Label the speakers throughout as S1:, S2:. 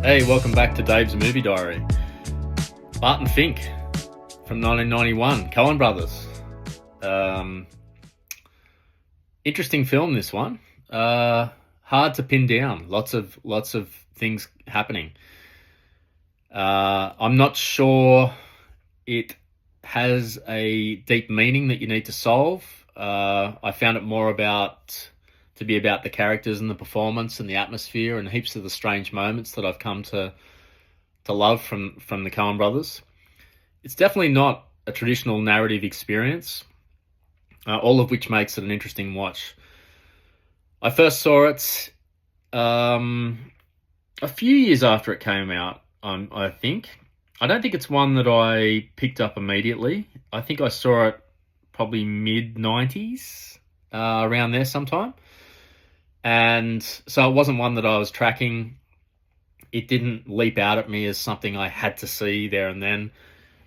S1: Hey, welcome back to Dave's Movie Diary. Barton Fink from 1991, Coen Brothers. Interesting film, this one. Hard to pin down. Lots of things happening. I'm not sure it has a deep meaning that you need to solve. I found it more to be about the characters and the performance and the atmosphere and heaps of the strange moments that I've come to love from the Coen Brothers. It's definitely not a traditional narrative experience, all of which makes it an interesting watch. I first saw it a few years after it came out, I think. I don't think it's one that I picked up immediately. I think I saw it probably mid-90s, around there sometime. And so it wasn't one that I was tracking. It didn't leap out at me as something I had to see there and then.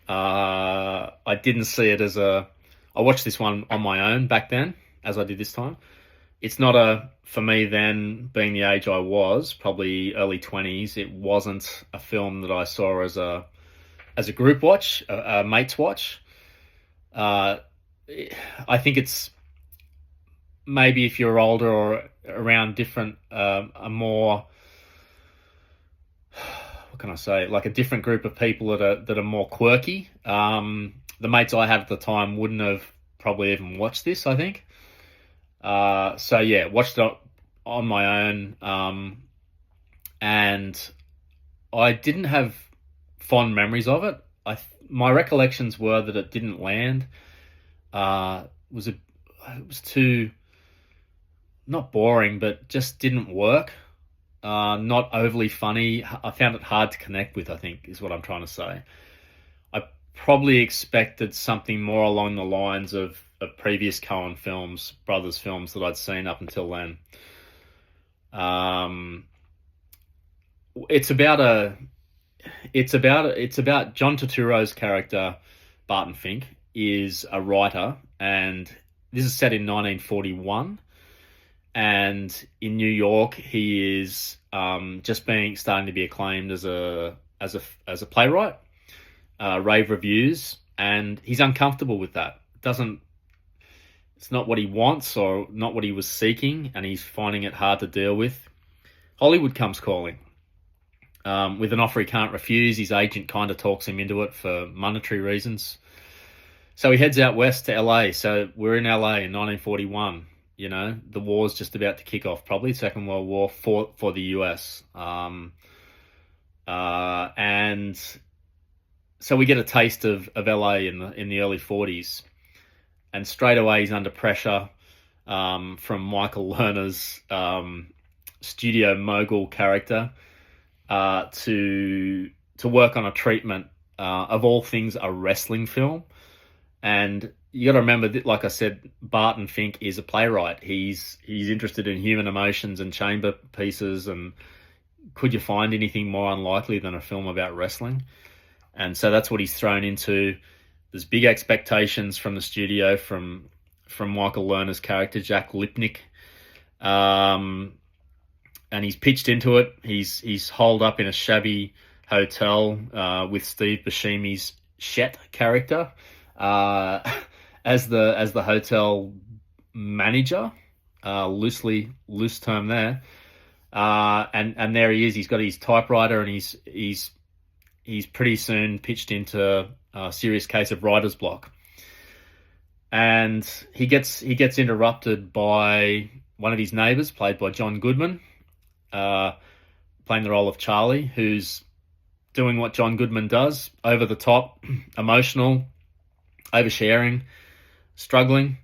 S1: I didn't see it as I watched this one on my own back then, as I did this time. It's not for me then, being the age I was, probably early 20s, it wasn't a film that I saw as a group watch, a mate's watch. I think it's maybe if you're older or around different, a more, what can I say, like a different group of people that are more quirky. The mates I had at the time wouldn't have probably even watched this, I think. So yeah, watched it on my own, and I didn't have fond memories of it. My recollections were that it didn't land. It was too, not boring, but just didn't work. Not overly funny. I found it hard to connect with, I think, is what I'm trying to say. I probably expected something more along the lines of previous Coen brothers films that I'd seen up until then. It's about John Turturro's character, Barton Fink, is a writer, and this is set in 1941. And in New York, he is starting to be acclaimed as a playwright, rave reviews, and he's uncomfortable with that. It's not what he wants or not what he was seeking, and he's finding it hard to deal with. Hollywood comes calling with an offer he can't refuse. His agent kind of talks him into it for monetary reasons. So he heads out west to LA. So we're in LA in 1941. You know, the war's just about to kick off, probably Second World War for the US. And so we get a taste of LA in the early 40s. And straight away he's under pressure from Michael Lerner's studio mogul character to work on a treatment of all things a wrestling film. And you got to remember that, like I said, Barton Fink is a playwright. He's interested in human emotions and chamber pieces, and could you find anything more unlikely than a film about wrestling? And so that's what he's thrown into. There's big expectations from the studio, from Michael Lerner's character, Jack Lipnick. And he's pitched into it. He's holed up in a shabby hotel with Steve Buscemi's Chet character as the hotel manager, loose term there. And there he is. He's got his typewriter, and he's pretty soon pitched into a serious case of writer's block. And he gets interrupted by one of his neighbors, played by John Goodman, playing the role of Charlie, who's doing what John Goodman does: over the top, emotional, oversharing, struggling.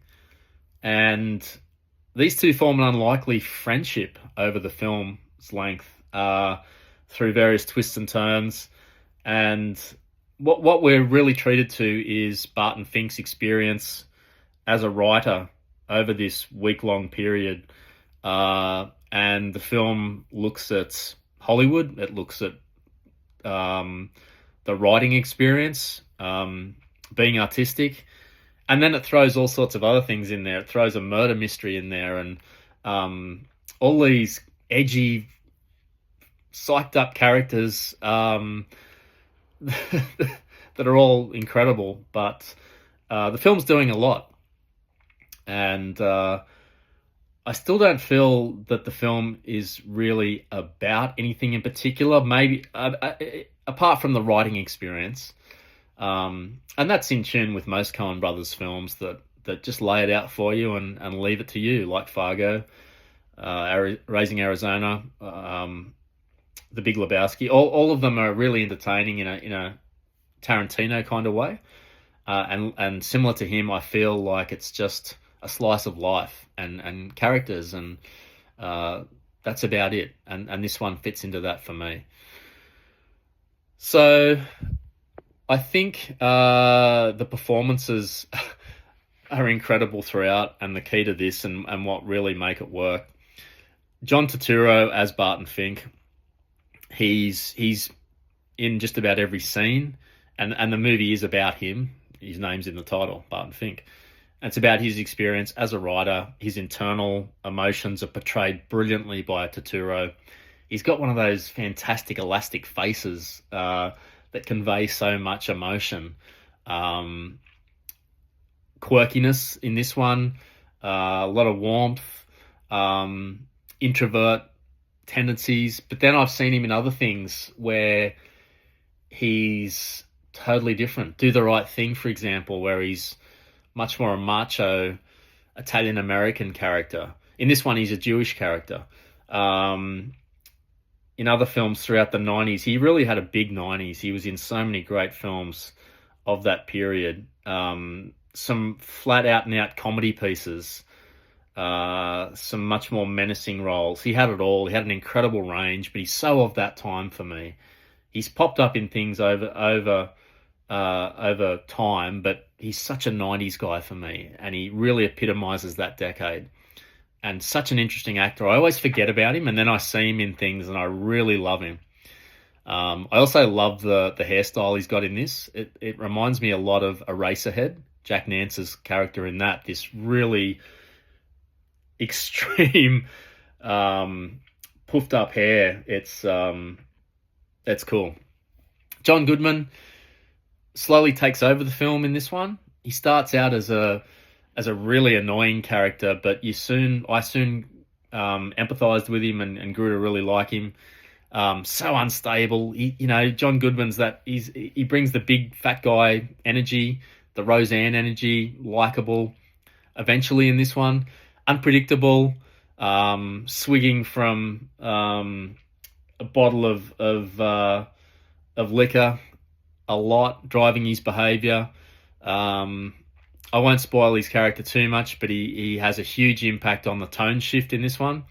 S1: And these two form an unlikely friendship over the film's length, through various twists and turns. And what we're really treated to is Barton Fink's experience as a writer over this week-long period. And the film looks at Hollywood. It looks at the writing experience, being artistic. And then it throws all sorts of other things in there. It throws a murder mystery in there, and all these edgy psyched up characters that are all incredible. But the film's doing a lot, and I still don't feel that the film is really about anything in particular. Maybe apart from the writing experience, and that's in tune with most Coen Brothers films that just lay it out for you and leave it to you, like Fargo, Raising Arizona, The Big Lebowski. All of them are really entertaining in a Tarantino kind of way, and similar to him, I feel like it's just a slice of life and characters, and that's about it. And this one fits into that for me. So I think the performances are incredible throughout, and the key to this and what really make it work. John Turturro as Barton Fink, he's in just about every scene, and the movie is about him. His name's in the title, Barton Fink. And it's about his experience as a writer. His internal emotions are portrayed brilliantly by Turturro. He's got one of those fantastic elastic faces that convey so much emotion. Quirkiness in this one, a lot of warmth, introvert tendencies. But then I've seen him in other things where he's totally different. Do the Right Thing, for example, where he's much more a macho Italian-American character. In this one, he's a Jewish character. In other films throughout the 90s, he really had a big 90s. He was in so many great films of that period. Some flat out and out comedy pieces, some much more menacing roles. He had it all. He had an incredible range, but he's so of that time for me. He's popped up in things over time, but he's such a 90s guy for me, and he really epitomizes that decade. And such an interesting actor. I always forget about him, and then I see him in things, and I really love him. I also love the hairstyle he's got in this. It reminds me a lot of Eraserhead, Jack Nance's character in that. This really extreme puffed up hair. It's cool. John Goodman slowly takes over the film in this one. He starts out as a really annoying character, but I soon empathized with him and grew to really like him. So unstable. John Goodman's he brings the big fat guy energy, the Roseanne energy, likable. Eventually in this one, unpredictable, swigging from a bottle of liquor a lot, driving his behaviour. I won't spoil his character too much, but he has a huge impact on the tone shift in this one,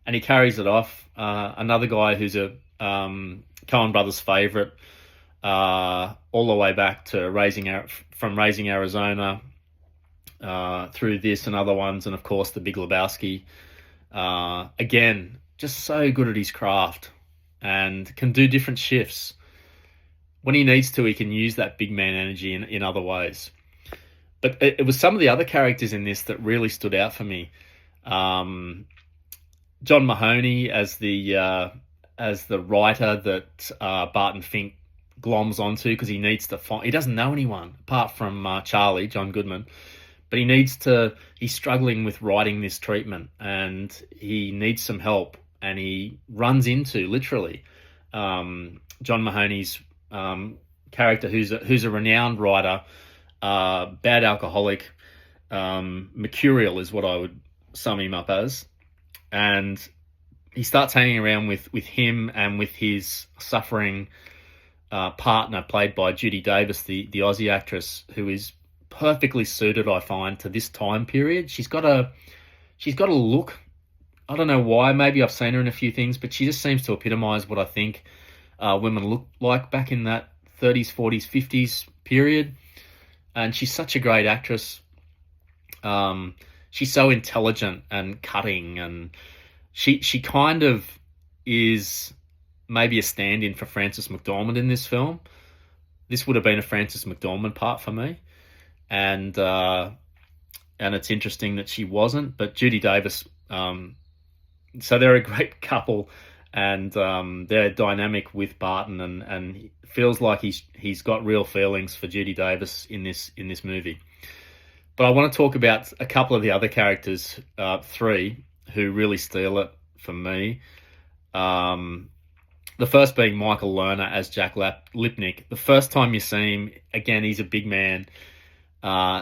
S1: and he carries it off. Another guy who's a Coen Brothers favourite, all the way back to Raising Arizona, through this and other ones, and of course The Big Lebowski. Again, just so good at his craft and can do different shifts. When he needs to, he can use that big man energy in other ways. But it was some of the other characters in this that really stood out for me. John Mahoney as the writer that Barton Fink gloms onto because he needs to find. He doesn't know anyone apart from Charlie, John Goodman, but he's struggling with writing this treatment and he needs some help, and he runs into literally John Mahoney's character who's a renowned writer. Bad alcoholic, mercurial is what I would sum him up as, and he starts hanging around with him and with his suffering partner, played by Judy Davis, the Aussie actress, who is perfectly suited, I find, to this time period. She's got a look. I don't know why. Maybe I've seen her in a few things, but she just seems to epitomise what I think women look like back in that 30s, 40s, 50s period. And she's such a great actress. She's so intelligent and cutting, and she kind of is maybe a stand-in for Frances McDormand in this film. This would have been a Frances McDormand part for me, and it's interesting that she wasn't. But Judy Davis, so they're a great couple, and they're dynamic with Barton, and he feels like he's got real feelings for Judy Davis in this movie. But I want to talk about a couple of the other characters, three, who really steal it for me. The first being Michael Lerner as Jack Lipnick. The first time you see him, again, he's a big man.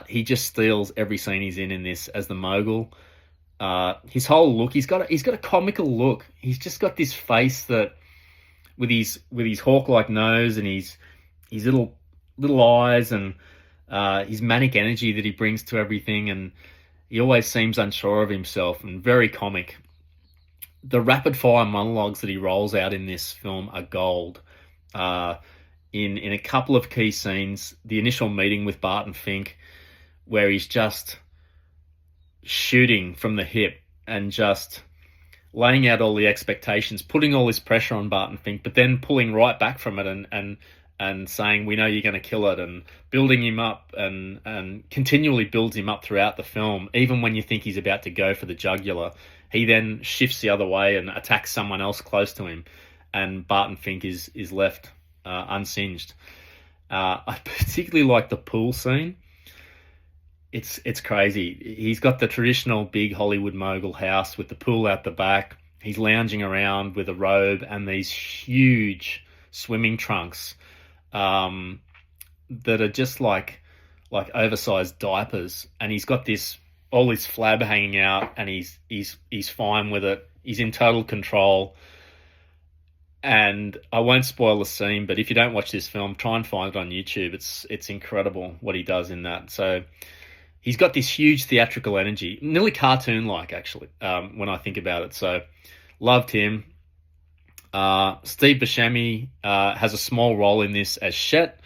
S1: He just steals every scene he's in this as the mogul. His whole look, he's got a comical look. He's just got this face that, with his hawk-like nose and his little eyes and his manic energy that he brings to everything, and he always seems unsure of himself and very comic. The rapid-fire monologues that he rolls out in this film are gold. In a couple of key scenes, the initial meeting with Barton Fink, where he's just shooting from the hip and just laying out all the expectations, putting all this pressure on Barton Fink, but then pulling right back from it and saying, we know you're going to kill it, and building him up and continually builds him up throughout the film. Even when you think he's about to go for the jugular, he then shifts the other way and attacks someone else close to him, and Barton Fink is left unsinged. I particularly like the pool scene. It's crazy. He's got the traditional big Hollywood mogul house with the pool out the back. He's lounging around with a robe and these huge swimming trunks that are just like oversized diapers, and he's got all his flab hanging out, and he's fine with it. He's in total control. And I won't spoil the scene, but if you don't watch this film, try and find it on YouTube. It's incredible what he does in that. So he's got this huge theatrical energy, nearly cartoon-like, actually, when I think about it. So loved him. Steve Buscemi has a small role in this as Chet.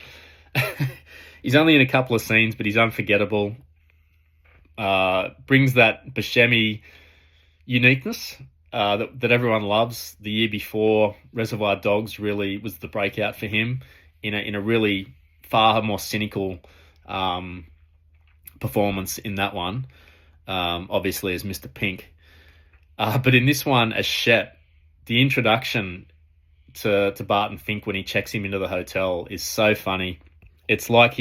S1: He's only in a couple of scenes, but he's unforgettable. Brings that Buscemi uniqueness that everyone loves. The year before, Reservoir Dogs really was the breakout for him in a really far more cynical performance in that one, obviously as Mr. Pink. But in this one as Chet, the introduction to Barton Fink when he checks him into the hotel is so funny. It's like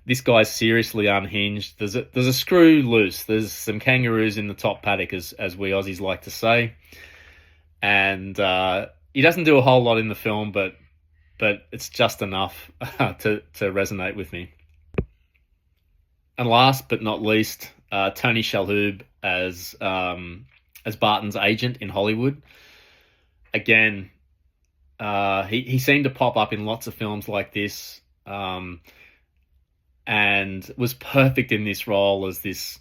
S1: this guy's seriously unhinged. There's a screw loose. There's some kangaroos in the top paddock, as we Aussies like to say. And he doesn't do a whole lot in the film, but it's just enough to resonate with me. And last but not least, Tony Shalhoub as Barton's agent in Hollywood. Again, he seemed to pop up in lots of films like this, and was perfect in this role as this,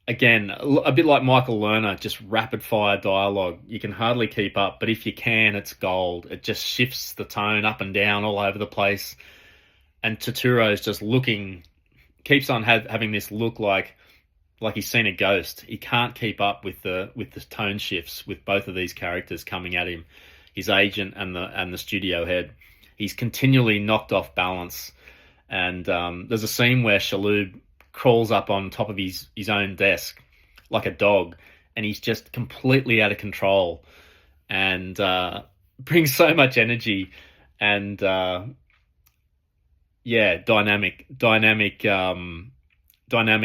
S1: again, a bit like Michael Lerner, just rapid-fire dialogue. You can hardly keep up, but if you can, it's gold. It just shifts the tone up and down all over the place. And Turturro's just keeps on having this look like he's seen a ghost. He can't keep up with the tone shifts with both of these characters coming at him, his agent and the studio head. He's continually knocked off balance. And there's a scene where Shalhoub crawls up on top of his own desk like a dog, and he's just completely out of control, and brings so much energy and dynamic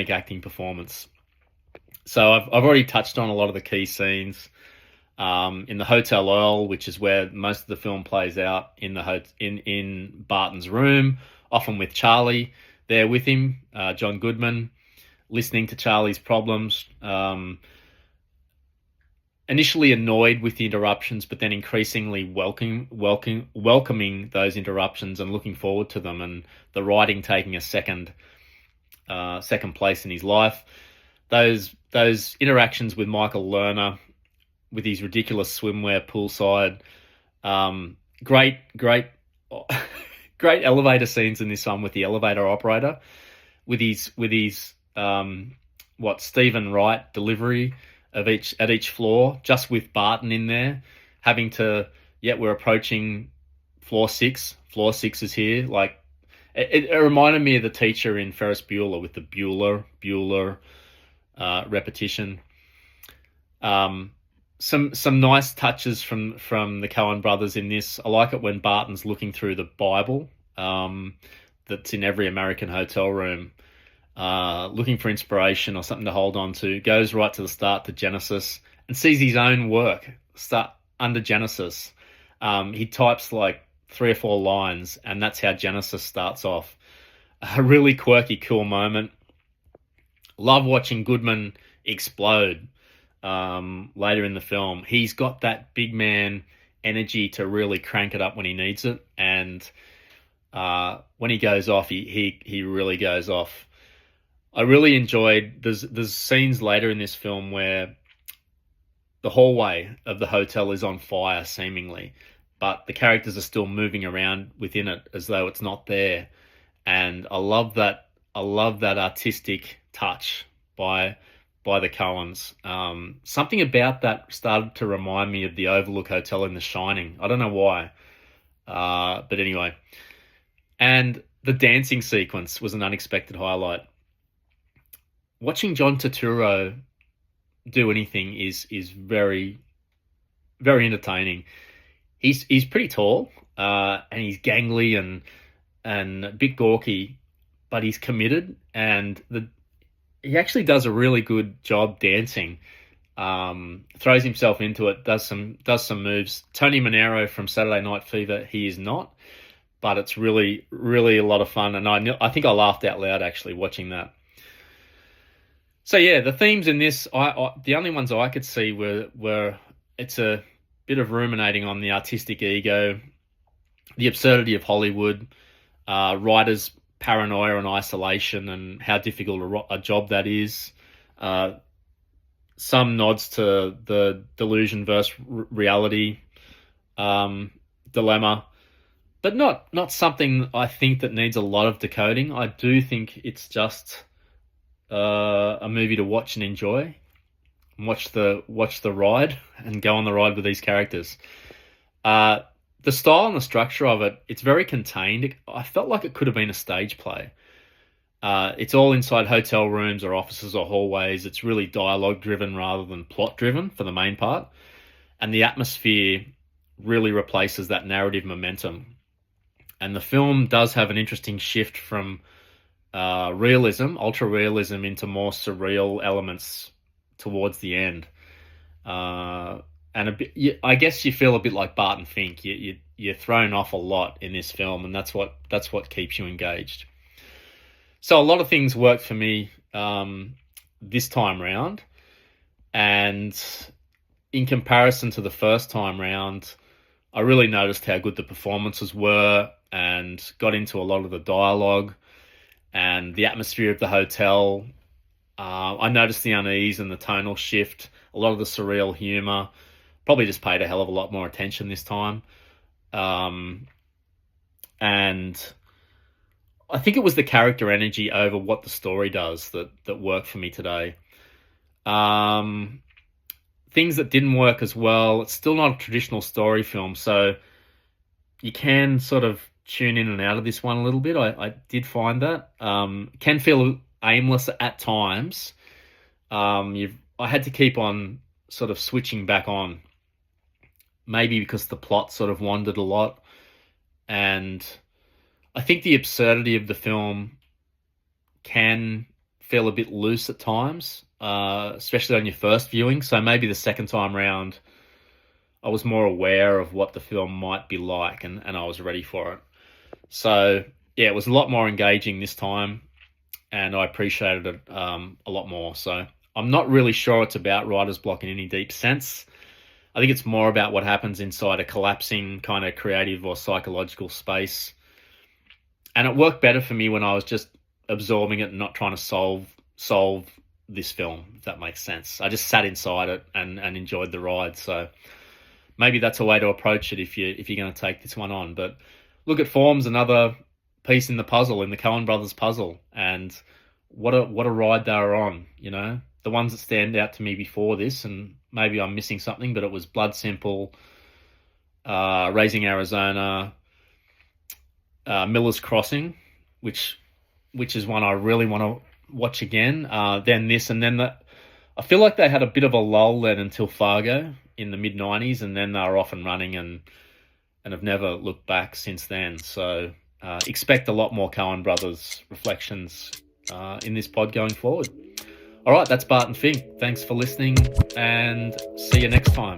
S1: acting performance. So I've already touched on a lot of the key scenes in the Hotel Earl, which is where most of the film plays out, in Barton's room, often with Charlie there with him, John Goodman, listening to Charlie's problems. Initially annoyed with the interruptions, but then increasingly welcoming those interruptions and looking forward to them, and the writing taking a second place in his life. Those interactions with Michael Lerner, with his ridiculous swimwear poolside, great elevator scenes in this one with the elevator operator, with his Stephen Wright delivery at each floor, just with Barton in there, having to, we're approaching floor 6. Floor 6 is here. Like, it reminded me of the teacher in Ferris Bueller with the Bueller repetition. some nice touches from the Coen brothers in this. I like it when Barton's looking through the Bible that's in every American hotel room, looking for inspiration or something to hold on to. Goes right to the start to Genesis and sees his own work start under Genesis. He types like 3 or 4 lines, and that's how Genesis starts off. A really quirky, cool moment. Love watching Goodman explode later in the film. He's got that big man energy to really crank it up when he needs it, and when he goes off, he really goes off. I really enjoyed. There's scenes later in this film where the hallway of the hotel is on fire, seemingly, but the characters are still moving around within it as though it's not there, and I love that. I love that artistic touch by the Coens. Something about that started to remind me of the Overlook Hotel in The Shining. I don't know why, but anyway. And the dancing sequence was an unexpected highlight. Watching John Turturro do anything is very, very entertaining. He's pretty tall, and he's gangly and a bit gawky, but he's committed, and he actually does a really good job dancing. Throws himself into it, does some moves. Tony Manero from Saturday Night Fever, he is not, but it's really, really a lot of fun, and I think I laughed out loud actually watching that. So yeah, the themes in this, the only ones I could see were it's a bit of ruminating on the artistic ego, the absurdity of Hollywood, writers' paranoia and isolation, and how difficult a job that is. Some nods to the delusion versus reality dilemma, but not something I think that needs a lot of decoding. I do think it's just a movie to watch and enjoy, and watch the ride and go on the ride with these characters. The style and the structure of it, it's very contained. I felt like it could have been a stage play. It's all inside hotel rooms or offices or hallways. It's really dialogue driven rather than plot driven for the main part. And the atmosphere really replaces that narrative momentum. And the film does have an interesting shift from realism, ultra realism, into more surreal elements towards the end. And a bit, I guess you feel a bit like Barton Fink. You're thrown off a lot in this film, and that's what keeps you engaged. So a lot of things worked for me this time round, and in comparison to the first time round, I really noticed how good the performances were, and got into a lot of the dialogue and the atmosphere of the hotel. I noticed the unease and the tonal shift, a lot of the surreal humor. Probably just paid a hell of a lot more attention this time. And I think it was the character energy over what the story does that worked for me today. Things that didn't work as well, it's still not a traditional story film, so you can sort of tune in and out of this one a little bit. I did find that. Can feel aimless at times. I had to keep on sort of switching back on, maybe because the plot sort of wandered a lot. And I think the absurdity of the film can feel a bit loose at times, especially on your first viewing. So maybe the second time round, I was more aware of what the film might be like, and I was ready for it. So yeah, it was a lot more engaging this time, and I appreciated it a lot more. So I'm not really sure it's about writer's block in any deep sense. I think it's more about what happens inside a collapsing kind of creative or psychological space. And it worked better for me when I was just absorbing it and not trying to solve this film, if that makes sense. I just sat inside it and enjoyed the ride. So maybe that's a way to approach it if you're going to take this one on. But look, it forms another piece in the puzzle, in the Coen brothers puzzle, and what a ride they were on. You know, the ones that stand out to me before this, and maybe I'm missing something, but it was Blood Simple, Raising Arizona, Miller's Crossing, which is one I really want to watch again. Then this, and then I feel like they had a bit of a lull then until Fargo in the mid-90s, and then they were off and running and have never looked back since then. So expect a lot more Coen Brothers reflections in this pod going forward. All right, that's Barton Fink. Thanks for listening, and see you next time.